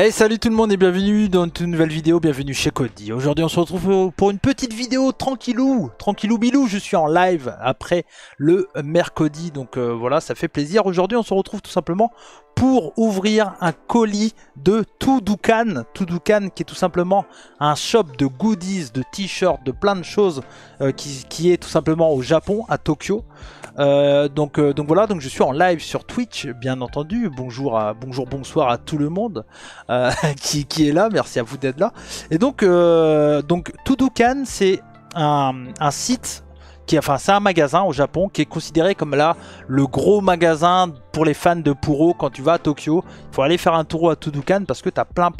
Hey, salut tout le monde et bienvenue dans une nouvelle vidéo, bienvenue chez Cody. Aujourd'hui on se retrouve pour une petite vidéo tranquillou bilou, je suis en live après le mercredi, donc voilà, ça fait plaisir. Aujourd'hui on se retrouve tout simplement pour ouvrir un colis de Toudoukan. Toudoukan qui est tout simplement un shop de goodies, de t-shirts, de plein de choses qui est tout simplement au Japon, à Tokyo. Donc voilà, donc je suis en live sur Twitch, bien entendu. Bonjour, bonsoir à tout le monde qui est là. Merci à vous d'être là. Et donc Toudoukan, c'est un site c'est un magasin au Japon qui est considéré comme là le gros magasin pour les fans de Puro. Quand tu vas à Tokyo, il faut aller faire un tour à Toudoukan parce que tu as plein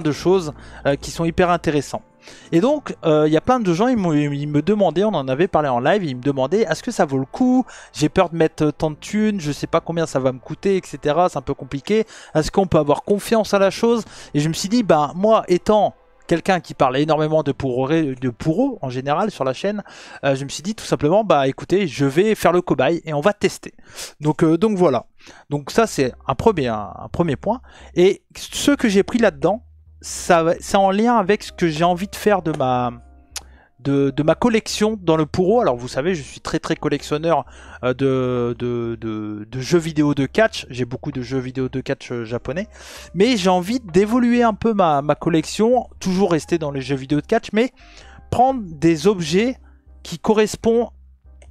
de choses qui sont hyper intéressantes. Et donc il y a plein de gens, ils me demandaient, on en avait parlé en live, ils me demandaient est-ce que ça vaut le coup, j'ai peur de mettre tant de thunes, je sais pas combien ça va me coûter, etc. C'est un peu compliqué, est-ce qu'on peut avoir confiance à la chose? Et je me suis dit, bah moi étant quelqu'un qui parle énormément de Puro en général sur la chaîne, je me suis dit tout simplement, bah écoutez, je vais faire le cobaye et on va tester. Donc voilà, donc ça c'est un premier point. Et ce que j'ai pris là-dedans, c'est en lien avec ce que j'ai envie de faire de ma collection dans le Puro. Alors vous savez, je suis très collectionneur de jeux vidéo de catch. J'ai beaucoup de jeux vidéo de catch japonais. Mais j'ai envie d'évoluer un peu ma collection. Toujours rester dans les jeux vidéo de catch. Mais prendre des objets qui correspondent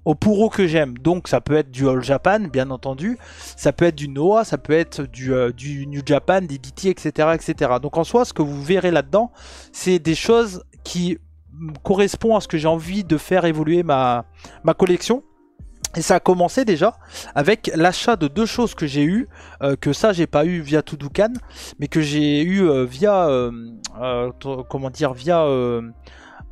au Puro que j'aime. Donc ça peut être du All Japan, bien entendu. Ça peut être du Noah, ça peut être du New Japan, des DT, etc., etc. Donc en soi, ce que vous verrez là-dedans, c'est des choses qui correspond à ce que j'ai envie de faire évoluer ma collection. Et ça a commencé déjà avec l'achat de deux choses que j'ai eu, que ça j'ai pas eu via Toudoukan, mais que j'ai eu via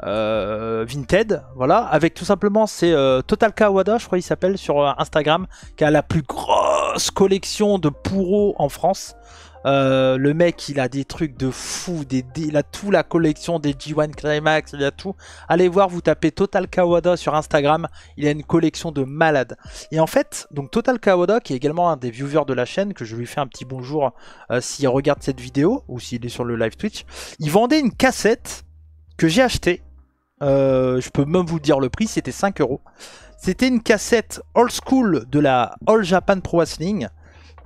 Vinted, voilà, avec tout simplement c'est Total Kawada, je crois il s'appelle sur Instagram, qui a la plus grosse collection de Puro en France. Le mec il a des trucs de fou, il a tout, la collection des G1 Climax, il a tout. Allez voir, vous tapez Total Kawada sur Instagram, il a une collection de malades. Et en fait, donc Total Kawada, qui est également un des viewers de la chaîne, que je lui fais un petit bonjour s'il regarde cette vidéo, ou s'il est sur le live Twitch, il vendait une cassette que j'ai achetée, je peux même vous dire le prix, c'était 5 €. C'était une cassette old school de la All Japan Pro Wrestling,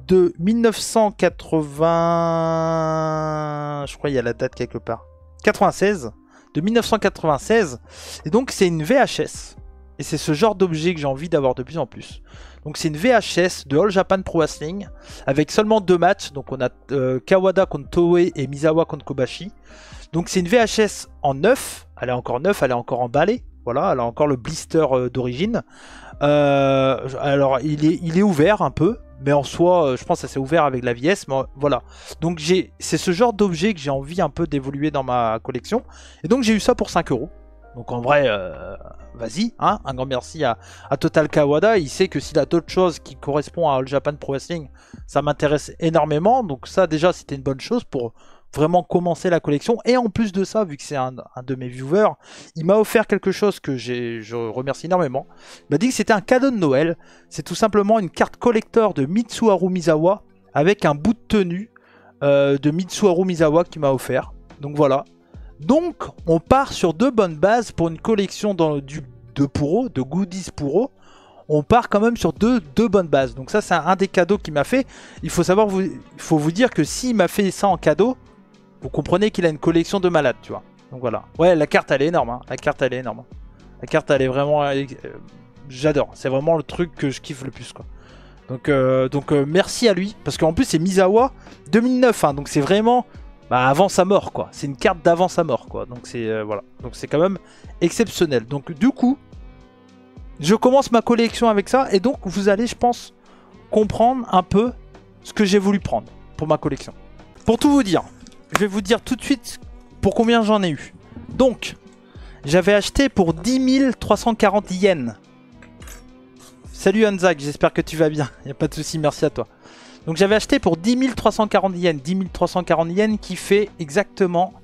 de 1980, je crois il y a la date quelque part, 96, de 1996, et donc c'est une VHS, et c'est ce genre d'objet que j'ai envie d'avoir de plus en plus. Donc c'est une VHS de All Japan Pro Wrestling, avec seulement 2 matchs, donc on a Kawada contre Toei et Misawa contre Kobashi. Donc c'est une VHS en neuf, elle est encore neuve, elle est encore emballée, voilà, elle a encore le blister d'origine. Alors il est ouvert un peu, mais en soi, je pense que ça s'est ouvert avec la vieillesse, mais voilà. Donc c'est ce genre d'objet que j'ai envie un peu d'évoluer dans ma collection. Et donc j'ai eu ça pour 5 €. Donc en vrai, vas-y, hein, un grand merci à Total Kawada. Il sait que s'il a d'autres choses qui correspondent à All Japan Pro Wrestling, ça m'intéresse énormément. Donc ça déjà, c'était une bonne chose pour vraiment commencer la collection. Et en plus de ça, vu que c'est un de mes viewers, il m'a offert quelque chose que je remercie énormément. Il m'a dit que c'était un cadeau de Noël. C'est tout simplement une carte collector de Mitsuharu Misawa avec un bout de tenue de Mitsuharu Misawa qui m'a offert. Donc voilà. Donc on part sur deux bonnes bases pour une collection de Puro, de goodies Puro. On part quand même sur deux bonnes bases. Donc ça c'est un des cadeaux qu'il m'a fait. Il faut vous dire que s'il m'a fait ça en cadeau, vous comprenez qu'il a une collection de malades, tu vois. Donc voilà. Ouais, la carte elle est énorme, hein. La carte elle est énorme. La carte elle est vraiment... j'adore. C'est vraiment le truc que je kiffe le plus, quoi. Donc merci à lui. Parce qu'en plus c'est Misawa 2009, hein. Donc c'est vraiment... Bah, avant sa mort, quoi. C'est une carte d'avant sa mort, quoi. Donc c'est voilà. Donc c'est quand même exceptionnel. Donc du coup, je commence ma collection avec ça. Et donc vous allez, je pense, comprendre un peu ce que j'ai voulu prendre pour ma collection. Pour tout vous dire, je vais vous dire tout de suite pour combien j'en ai eu. Donc, j'avais acheté pour 10 340 yens. Salut Hanzak, j'espère que tu vas bien. Il n'y a pas de souci, merci à toi. Donc j'avais acheté pour 10 340 yens. 10 340 yens qui fait exactement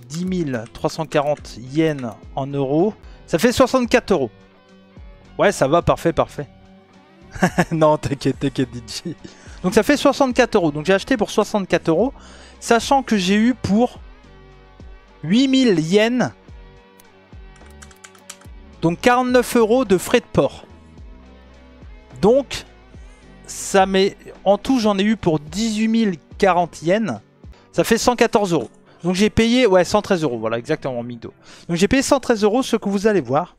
10 340 yens en euros. Ça fait 64 €. Ouais, ça va, parfait. Non, t'inquiète, DJ. Donc ça fait 64 euros. Donc j'ai acheté pour 64 euros. Sachant que j'ai eu pour 8000 yens. Donc 49 euros de frais de port. Donc ça met... En tout j'en ai eu pour 18 040 yens. Ça fait 114 euros. Donc j'ai payé... Ouais 113 euros. Voilà exactement en Migdo. Donc j'ai payé 113 euros ce que vous allez voir.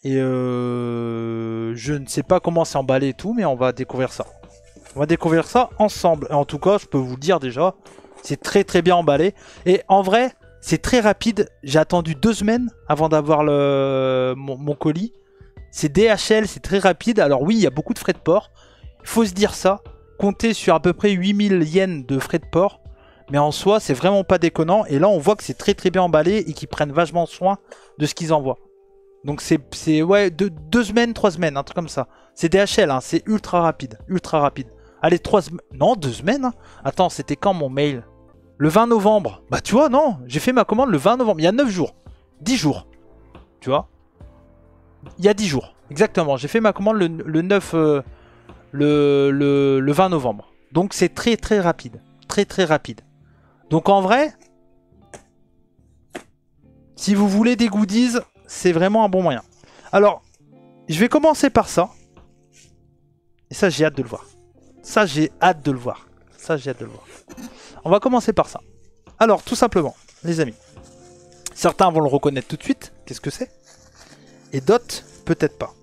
Et je ne sais pas comment c'est emballé et tout. Mais on va découvrir ça. On va découvrir ça ensemble. Et en tout cas je peux vous le dire déjà. C'est très très bien emballé. Et en vrai... C'est très rapide, j'ai attendu 2 semaines avant d'avoir mon colis. C'est DHL, c'est très rapide. Alors oui, il y a beaucoup de frais de port. Il faut se dire ça. Comptez sur à peu près 8000 yens de frais de port. Mais en soi, c'est vraiment pas déconnant. Et là, on voit que c'est très très bien emballé et qu'ils prennent vachement soin de ce qu'ils envoient. Donc c'est ouais, 2 semaines, 3 semaines, un truc comme ça. C'est DHL, hein, c'est ultra rapide. Ultra rapide. Allez, 3 semaines. Non, 2 semaines. Hein. Attends, c'était quand mon mail ? Le 20 novembre. Bah tu vois, non. J'ai fait ma commande le 20 novembre. Il y a 9 jours. 10 jours. Tu vois. Il y a 10 jours. Exactement. J'ai fait ma commande le 9... le 20 novembre. Donc c'est très très rapide. Très très rapide. Donc en vrai... Si vous voulez des goodies, c'est vraiment un bon moyen. Alors, je vais commencer par ça. Et ça, j'ai hâte de le voir. Ça, j'ai hâte de le voir. Ça, j'ai hâte de le voir. On va commencer par ça. Alors, tout simplement, les amis. Certains vont le reconnaître tout de suite. Qu'est-ce que c'est? Et d'autres, peut-être pas.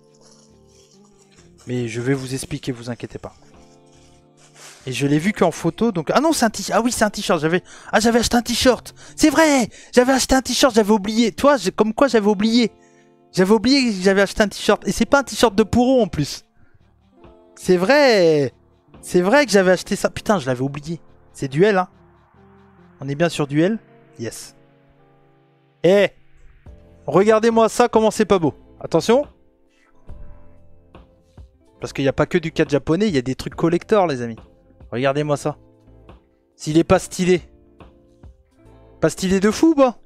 Mais je vais vous expliquer, vous inquiétez pas. Et je l'ai vu qu'en photo, donc... Ah non, c'est un t-shirt. Ah oui, c'est un t-shirt. J'avais acheté un t-shirt. C'est vrai. J'avais acheté un t-shirt, j'avais oublié. Toi, comme quoi j'avais oublié. J'avais oublié que j'avais acheté un t-shirt. Et c'est pas un t-shirt de Pouro en plus. C'est vrai. C'est vrai que j'avais acheté ça. Putain, je l'avais oublié. C'est Duel, hein. On est bien sur Duel. Yes. Eh, regardez-moi ça, comment c'est pas beau. Attention. Parce qu'il n'y a pas que du 4 japonais, il y a des trucs collector, les amis. Regardez-moi ça. S'il est pas stylé. Pas stylé de fou, bah.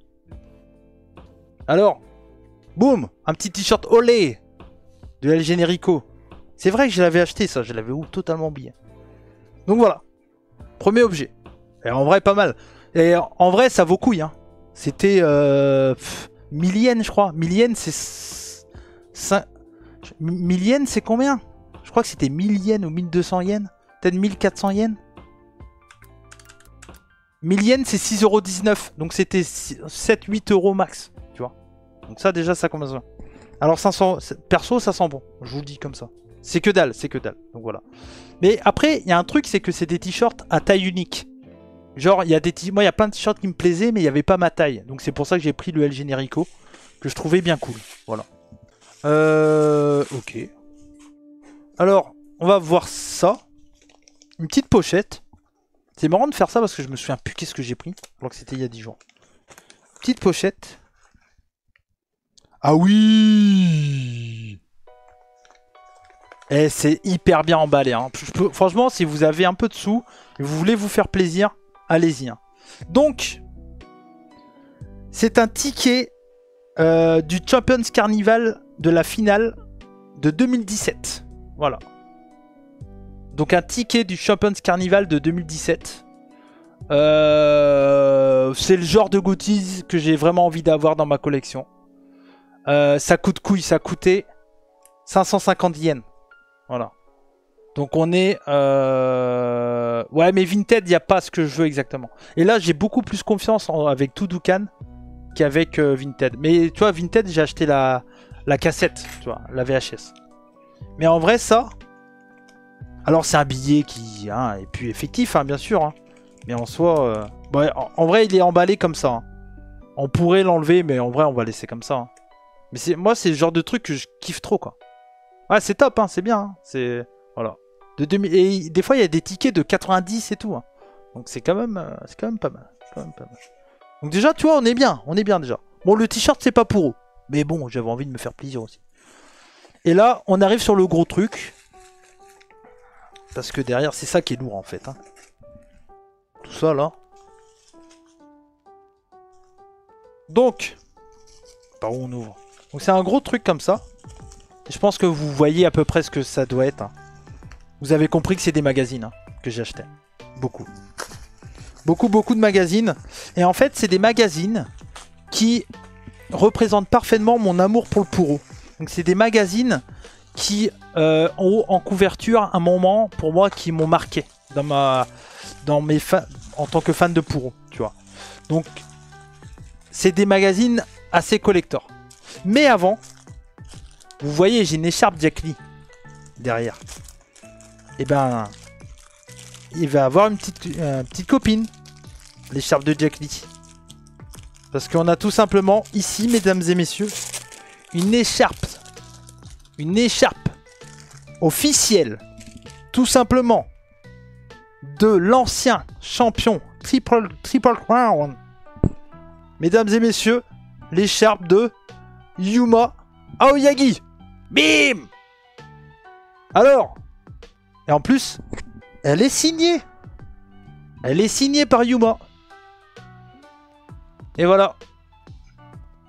Alors, boum, un petit t-shirt olé de El Generico. C'est vrai que je l'avais acheté, ça. Je l'avais totalement oublié. Donc voilà. Premier objet. Et en vrai, pas mal. Et en vrai, ça vaut couille. Hein. C'était 1000 yens, je crois. 1000 yens, c'est... 1000 yens, c'est combien? Je crois que c'était 1000 yens ou 1200 yens. Peut-être 1400 yens. 1000 yens, c'est 6,19 €. Donc c'était 7-8 € max. Tu vois. Donc ça, déjà, ça commence bien. Alors, 500... perso, ça sent bon. Je vous le dis comme ça. C'est que dalle, c'est que dalle. Donc voilà. Mais après, il y a un truc, c'est que c'est des t-shirts à taille unique. Genre, il y a des moi, il y a plein de t-shirts qui me plaisaient, mais il n'y avait pas ma taille. Donc c'est pour ça que j'ai pris le El Generico, que je trouvais bien cool. Voilà. Ok. Alors, on va voir ça. Une petite pochette. C'est marrant de faire ça parce que je me souviens plus qu'est-ce que j'ai pris, alors que c'était il y a 10 jours. Petite pochette. Ah oui! Et c'est hyper bien emballé. Hein. Franchement, si vous avez un peu de sous et vous voulez vous faire plaisir, allez-y. Hein. Donc, c'est un ticket du Champions Carnival de la finale de 2017. Voilà. Donc un ticket du Champions Carnival de 2017. C'est le genre de goodies que j'ai vraiment envie d'avoir dans ma collection. Ça coûte couille, ça coûtait 550 yens. Voilà. Donc on est... Ouais, mais Vinted, il n'y a pas ce que je veux exactement. Et là, j'ai beaucoup plus confiance avec Tudukan qu'avec Vinted. Mais tu vois, Vinted, j'ai acheté la cassette, tu vois, la VHS. Mais en vrai, ça... Alors, c'est un billet qui est plus effectif, hein, bien sûr. Hein. Mais en soi... Ouais, en vrai, il est emballé comme ça. Hein. On pourrait l'enlever, mais en vrai, on va laisser comme ça. Hein. Mais moi, c'est le genre de truc que je kiffe trop, quoi. Ouais, c'est top, hein, c'est bien. Hein. C'est... Voilà. Et des fois, il y a des tickets de 90 et tout. Hein. Donc, c'est quand même pas mal. Quand même pas mal. Donc déjà, tu vois, on est bien déjà. Bon, le t-shirt, c'est pas pour eux. Mais bon, j'avais envie de me faire plaisir aussi. Et là, on arrive sur le gros truc. Parce que derrière, c'est ça qui est lourd, en fait. Hein. Tout ça, là. Donc, par où on ouvre? Donc, c'est un gros truc comme ça. Et je pense que vous voyez à peu près ce que ça doit être. Hein. Vous avez compris que c'est des magazines. Hein. que j'achetais. Beaucoup. Beaucoup de magazines. Et en fait, c'est des magazines qui représentent parfaitement mon amour pour le Puro. Donc c'est des magazines qui ont en couverture un moment pour moi qui m'ont marqué en tant que fan de Puro, tu vois. Donc c'est des magazines assez collector. Mais avant, vous voyez, j'ai une écharpe Jack Lee derrière. Et ben, il va avoir une petite copine, l'écharpe de Jack Lee. Parce qu'on a tout simplement ici, mesdames et messieurs, une écharpe officielle, tout simplement, de l'ancien champion Triple Crown. Mesdames et messieurs, l'écharpe de Yuma Aoyagi. Bim! Alors, et en plus, elle est signée. Elle est signée par Yuma. Et voilà.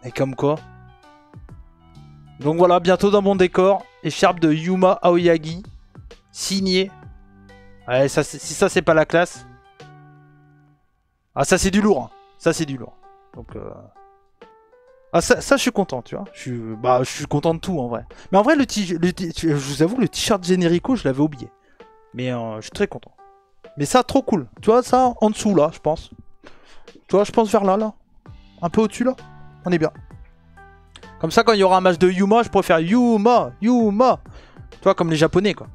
Et comme quoi. Donc voilà, bientôt dans mon décor, écharpe de Yuma Aoyagi, signée. Ouais, ça, si ça c'est pas la classe. Ah ça c'est du lourd. Hein. Ça c'est du lourd. Donc ah ça je suis content, tu vois. Je suis content de tout en vrai. Mais en vrai je vous avoue le t-shirt Générico je l'avais oublié. Mais je suis très content. Mais ça trop cool. Tu vois ça en dessous là je pense. Tu vois je pense vers là. Un peu au-dessus là. On est bien. Comme ça quand il y aura un match de Yuma je pourrais faire Yuma. Tu vois comme les japonais quoi.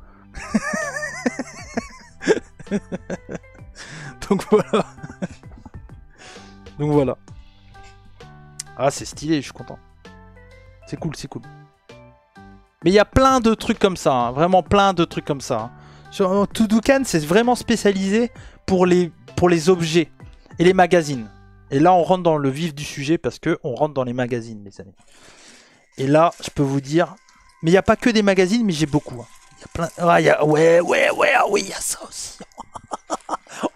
Donc voilà. Donc voilà. Ah c'est stylé, je suis content. C'est cool. Mais il y a plein de trucs comme ça, hein. Vraiment plein de trucs comme ça. Hein. Sur Toudoukhan, c'est vraiment spécialisé pour les objets et les magazines. Et là, on rentre dans le vif du sujet parce que on rentre dans les magazines, les amis. Et là, je peux vous dire... Mais il n'y a pas que des magazines, mais j'ai beaucoup. Hein. Il y a plein... Ah, ouais, oui, il y a ça aussi.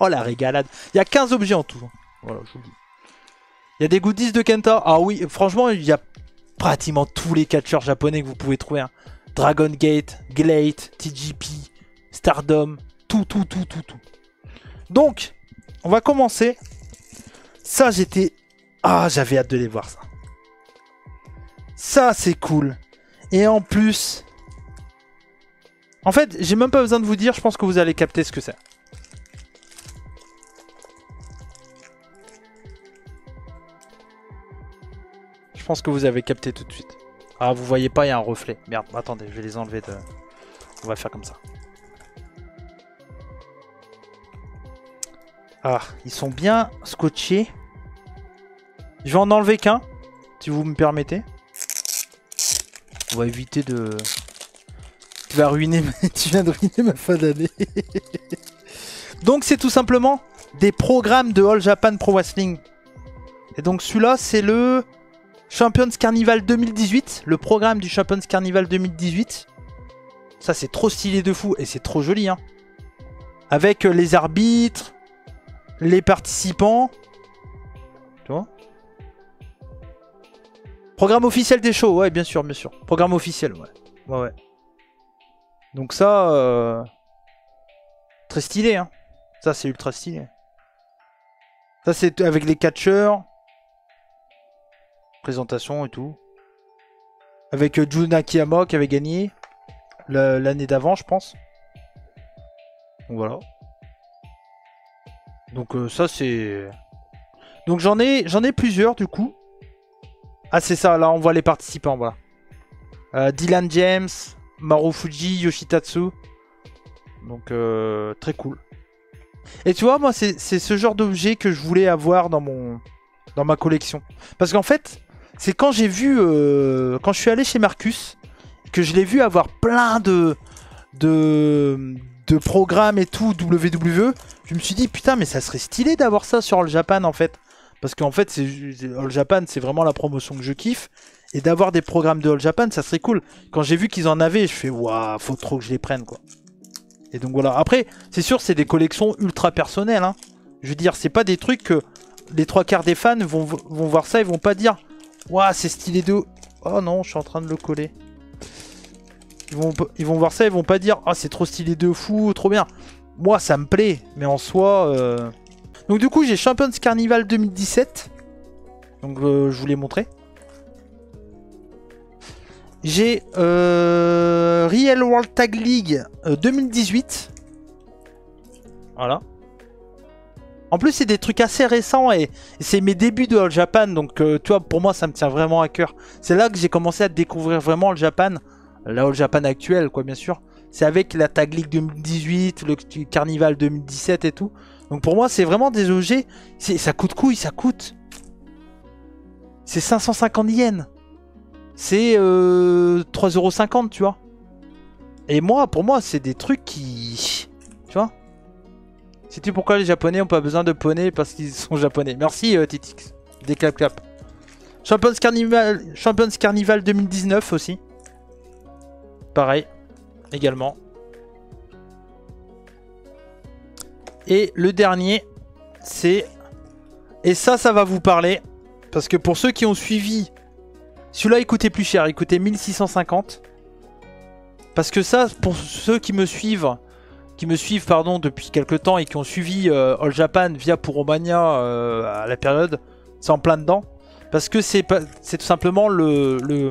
Oh, la régalade. Il y a 15 objets en tout. Voilà, je vous le dis. Il y a des goodies de Kenta. Ah oui, franchement, il y a pratiquement tous les catcheurs japonais que vous pouvez trouver. Hein. Dragon Gate, Glade, TGP, Stardom, tout. Donc, on va commencer. Ça, j'avais hâte de les voir, ça. Ça, c'est cool. Et en plus... En fait, j'ai même pas besoin de vous dire, je pense que vous allez capter ce que c'est. Je pense que vous avez capté tout de suite. Ah, vous voyez pas, il y a un reflet. Merde, attendez, je vais les enlever de... On va faire comme ça. Ah, ils sont bien scotchés. Je vais en enlever qu'un, si vous me permettez. On va éviter de... Tu viens de ruiner ma fin d'année. Donc c'est tout simplement des programmes de All Japan Pro Wrestling. Et donc celui-là, c'est le... Champions Carnival 2018, le programme du Champions Carnival 2018. Ça c'est trop stylé de fou et c'est trop joli hein. Avec les arbitres, les participants. Tu vois? Programme officiel des shows, ouais bien sûr. Programme officiel, ouais. Donc ça, très stylé hein. Ça c'est ultra stylé. Ça c'est avec les catcheurs. Présentation et tout. Avec Jun Akiyama qui avait gagné l'année d'avant, je pense. Donc voilà. Donc ça c'est... Donc j'en ai plusieurs du coup. Ah c'est ça, là on voit les participants, voilà. Dylan James, Marufuji, Yoshitatsu. Donc très cool. Et tu vois, moi c'est ce genre d'objet que je voulais avoir dans ma collection. Parce qu'en fait... C'est quand j'ai vu, quand je suis allé chez Marcus, que je l'ai vu avoir plein de programmes et tout, WWE, je me suis dit, putain, mais ça serait stylé d'avoir ça sur All Japan, en fait. Parce qu'en fait, All Japan, c'est vraiment la promotion que je kiffe. Et d'avoir des programmes de All Japan, ça serait cool. Quand j'ai vu qu'ils en avaient, je fais, waouh, faut trop que je les prenne, quoi. Et donc voilà. Après, c'est sûr, c'est des collections ultra personnelles, hein. Je veux dire, c'est pas des trucs que les 3/4 des fans vont voir ça, ils vont pas dire... Ouah, c'est stylé de... Oh non, je suis en train de le coller. Ils vont voir ça, ils vont pas dire... Ah, c'est trop stylé de fou, trop bien. moi ça me plaît, mais en soi... Donc du coup j'ai Champions Carnival 2017. Donc je vous l'ai montré. J'ai Real World Tag League 2018. Voilà. En plus, c'est des trucs assez récents et c'est mes débuts de All Japan. Donc, tu vois, pour moi, ça me tient vraiment à cœur. C'est là que j'ai commencé à découvrir vraiment All Japan. La All Japan actuelle, quoi, bien sûr. C'est avec la Tag League 2018, le Carnival 2017 et tout. Donc, pour moi, c'est vraiment des objets. Ça coûte couille, ça coûte. C'est 550 yens. C'est 3,50 €, tu vois. Et moi, pour moi, c'est des trucs qui... Tu vois. Sais-tu pourquoi les Japonais ont pas besoin de poney? Parce qu'ils sont japonais. Merci Titix. Des clap clap. Champions Carnival 2019 aussi. Pareil. Également. Et le dernier, c'est... Et ça va vous parler. Parce que pour ceux qui ont suivi... Celui-là, il coûtait plus cher. Il coûtait 1650. Parce que ça, pour ceux qui me suivent... pardon, depuis quelques temps et qui ont suivi All Japan via Puromania à la période, c'est en plein dedans. Parce que c'est tout simplement le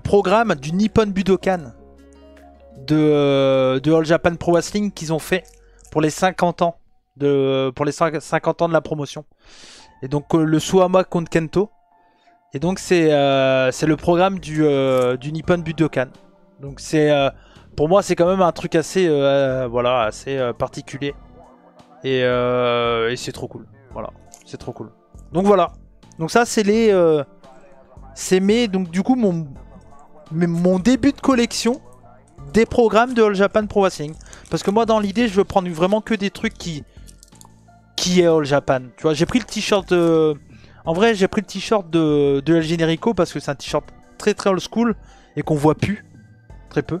programme du Nippon Budokan de All Japan Pro Wrestling qu'ils ont fait pour les 50 ans de la promotion. Et donc le Suwama contre Kento. Et donc c'est le programme du Nippon Budokan. Donc c'est... pour moi, c'est quand même un truc assez, voilà, assez particulier. Et c'est trop cool. Voilà, c'est trop cool. Donc voilà. Donc ça, c'est les... c'est donc du coup, mon début de collection des programmes de All Japan Pro Wrestling. Parce que moi, dans l'idée, je veux prendre vraiment que des trucs qui est All Japan. Tu vois, j'ai pris le t-shirt... En vrai, j'ai pris le t-shirt de El Generico parce que c'est un t-shirt très très old school et qu'on voit plus. Très peu.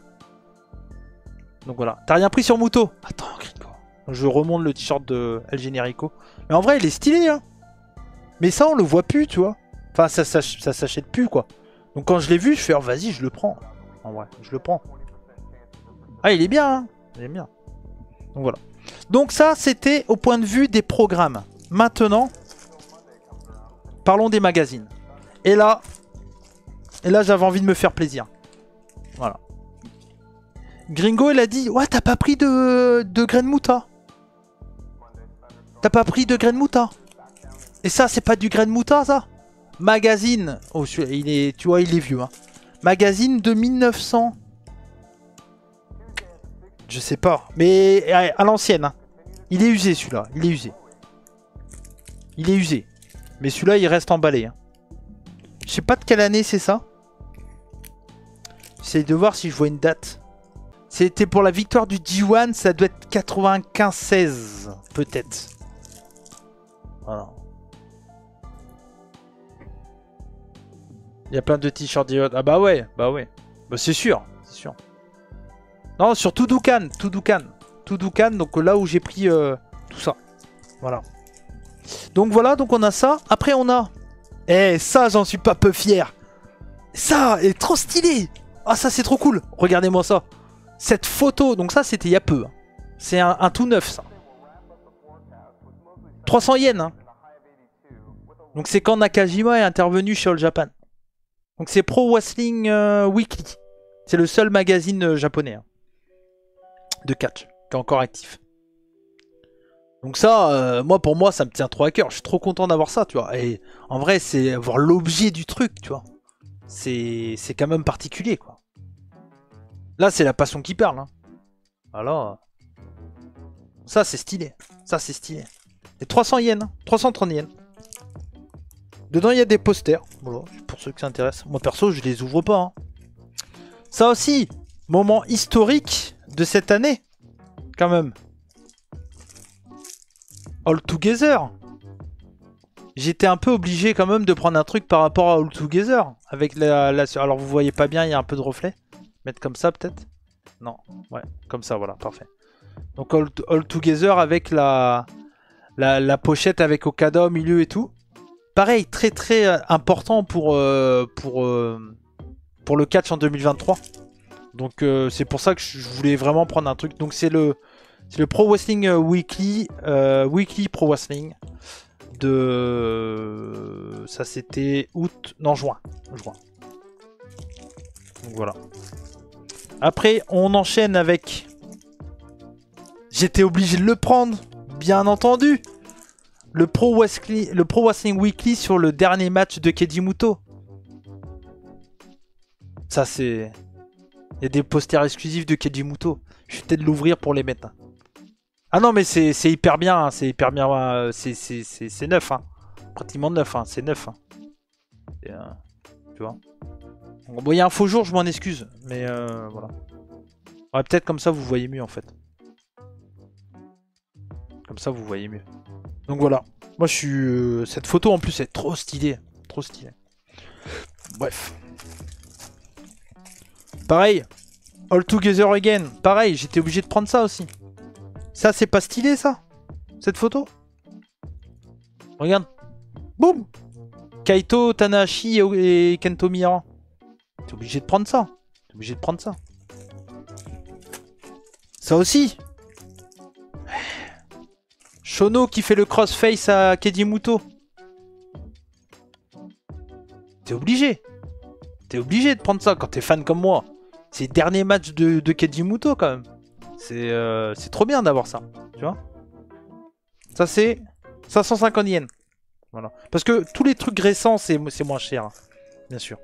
Donc voilà. T'as rien pris sur Muto? Attends, Gringo. Je remonte le t-shirt de El Generico. Mais en vrai, il est stylé, hein. Mais ça, on le voit plus, tu vois. Enfin, ça s'achète plus, quoi. Donc quand je l'ai vu, je fais, oh, vas-y, je le prends. En vrai, je le prends. Ah, il est bien, hein. Il est bien. Donc voilà. Donc ça, c'était au point de vue des programmes. Maintenant, parlons des magazines. Et là j'avais envie de me faire plaisir. Voilà. Gringo, il a dit, ouais, t'as pas pris de graines mouta. T'as pas pris de graines mouta. Et ça, c'est pas du grain mouta, ça. Magazine. Oh, il est, tu vois, il est vieux. Hein. Magazine de 1900. Je sais pas. Mais à l'ancienne. Hein. Il est usé, celui-là. Il est usé. Il est usé. Mais celui-là, il reste emballé. Hein. Je sais pas de quelle année c'est ça. J'essaie de voir si je vois une date. C'était pour la victoire du G1. Ça doit être 95-16. Peut-être. Voilà. Il y a plein de t-shirts G1. Ah bah ouais. Bah ouais. Bah c'est sûr. C'est sûr. Non, sur Tudukan. Tudukan. Donc là où j'ai pris tout ça. Voilà. Donc voilà, donc on a ça. Après on a... Eh, ça j'en suis pas peu fier. Ça est trop stylé. Ah ça c'est trop cool. Regardez-moi ça. Cette photo, donc ça c'était il y a peu. Hein. C'est un tout neuf ça. 300 yens. Hein. Donc c'est quand Nakajima est intervenu chez All Japan. Donc c'est Pro Wrestling Weekly. C'est le seul magazine japonais. Hein, de catch. Qui est encore actif. Donc ça, moi pour moi, ça me tient trop à cœur. Je suis trop content d'avoir ça, tu vois. Et en vrai, c'est avoir l'objet du truc, tu vois. C'est quand même particulier, quoi. Là, c'est la passion qui parle. Hein. Alors, ça, c'est stylé. Ça, c'est stylé. Et 300 yens, hein. 330 yens. Dedans, il y a des posters. Voilà, pour ceux qui s'intéressent. Moi, perso, je les ouvre pas. Hein. Ça aussi, moment historique de cette année. Quand même. All Together. J'étais un peu obligé quand même de prendre un truc par rapport à All Together. Avec alors vous voyez pas bien, il y a un peu de reflet. Mettre comme ça peut-être. Non, ouais, comme ça, voilà, parfait. Donc All Together avec la pochette avec Okada au milieu et tout. Pareil, très très important pour le catch en 2023. Donc c'est pour ça que je voulais vraiment prendre un truc. Donc c'est le Pro Wrestling Weekly, Weekly Pro Wrestling de... Ça c'était août, non juin. Donc voilà. Après on enchaîne avec... J'étais obligé de le prendre, bien entendu. Le Pro Wrestling Weekly sur le dernier match de Keiji Muto. Ça c'est... Il y a des posters exclusifs de Keiji Muto. Je vais peut-être l'ouvrir pour les mettre. Ah non mais c'est hyper bien, hein. C'est hyper bien, c'est neuf, hein. Pratiquement neuf, hein. C'est neuf. Hein. Et, tu vois. Bon, il y a un faux jour, je m'en excuse, mais voilà. Ouais, peut-être comme ça vous voyez mieux en fait. Comme ça vous voyez mieux. Donc voilà. Moi je suis... cette photo en plus est trop stylée. Trop stylée. Bref. Pareil. All Together Again. Pareil, j'étais obligé de prendre ça aussi. Ça c'est pas stylé ça? Cette photo? Regarde. Boum. Kaito, Tanahashi et Kento Miyara. T'es obligé de prendre ça. T'es obligé de prendre ça. Ça aussi. Shono qui fait le crossface à Keiji Muto. T'es obligé. T'es obligé de prendre ça quand t'es fan comme moi. C'est le dernier match de Keiji Muto quand même. C'est trop bien d'avoir ça. Tu vois. Ça c'est 550 yens. Voilà. Parce que tous les trucs récents c'est moins cher. Hein, bien sûr.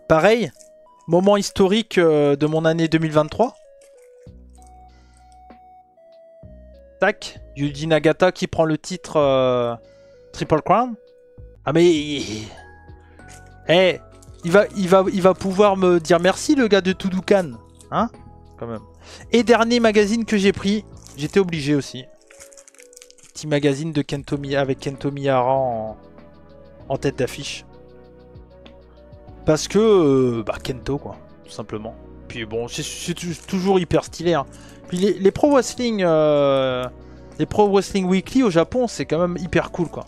Pareil. Moment historique de mon année 2023. Tac, Yuji Nagata qui prend le titre Triple Crown. Ah mais... Eh, il va pouvoir me dire merci le gars de Tudukan. Hein? Quand même. Et dernier magazine que j'ai pris, j'étais obligé aussi. Petit magazine de Kento avec Kento Miyara en tête d'affiche. Parce que, bah Kento quoi, tout simplement. Puis bon, c'est toujours hyper stylé. Hein. Puis les Pro Wrestling, les Pro Wrestling Weekly au Japon, c'est quand même hyper cool quoi.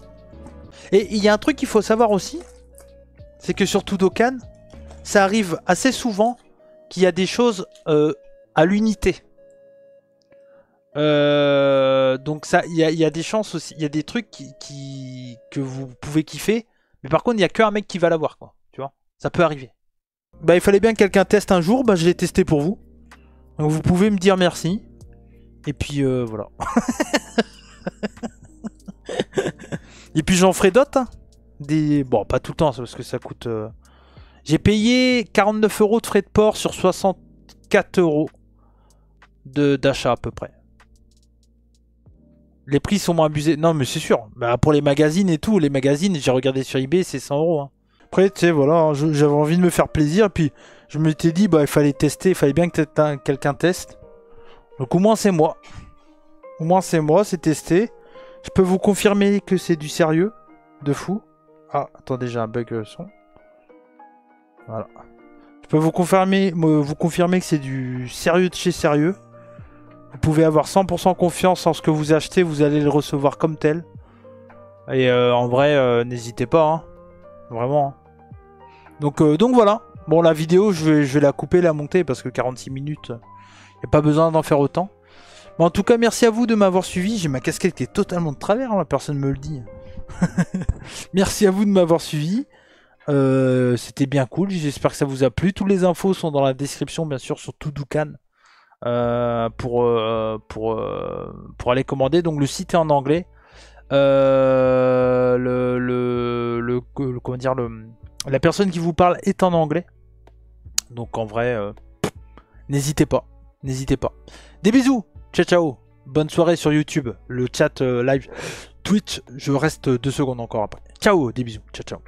Et il y a un truc qu'il faut savoir aussi, c'est que sur Tudokan, ça arrive assez souvent qu'il y a des choses à l'unité. Donc ça, il y a des chances aussi, il y a des trucs que vous pouvez kiffer, mais par contre il n'y a qu'un mec qui va l'avoir quoi. Tu vois, ça peut arriver. Bah il fallait bien que quelqu'un teste un jour, bah je l'ai testé pour vous. Donc vous pouvez me dire merci. Et puis voilà. Et puis j'en ferai d'autres. Hein. Bon, pas tout le temps, parce que ça coûte... J'ai payé 49 € de frais de port sur 64 € d'achat à peu près. Les prix sont moins abusés. Non mais c'est sûr. Bah, pour les magazines et tout, les magazines, j'ai regardé sur eBay, c'est 100 €. Hein. Après, tu sais, voilà, hein, j'avais envie de me faire plaisir. Puis je m'étais dit, bah il fallait tester, il fallait bien que quelqu'un teste. Donc au moins c'est moi. Au moins c'est moi, c'est testé. Je peux vous confirmer que c'est du sérieux. De fou. Ah, attendez, j'ai un bug son. Voilà. Je peux vous confirmer que c'est du sérieux de chez sérieux. Vous pouvez avoir 100% confiance en ce que vous achetez, vous allez le recevoir comme tel. Et en vrai, n'hésitez pas. Hein. Vraiment. Hein. Donc voilà. Bon, la vidéo, je vais la couper, la monter, parce que 46 minutes, il n'y a pas besoin d'en faire autant. Mais en tout cas, merci à vous de m'avoir suivi. J'ai ma casquette qui est totalement de travers, hein, personne ne me le dit. Merci à vous de m'avoir suivi. C'était bien cool, j'espère que ça vous a plu. Toutes les infos sont dans la description, bien sûr, sur Tudukan. Pour aller commander. Donc le site est en anglais. Comment dire, la personne qui vous parle est en anglais. Donc en vrai, n'hésitez pas. N'hésitez pas. Des bisous. Ciao ciao. Bonne soirée sur YouTube. Le chat live Twitch, je reste 2 secondes encore après. Ciao, des bisous. Ciao ciao.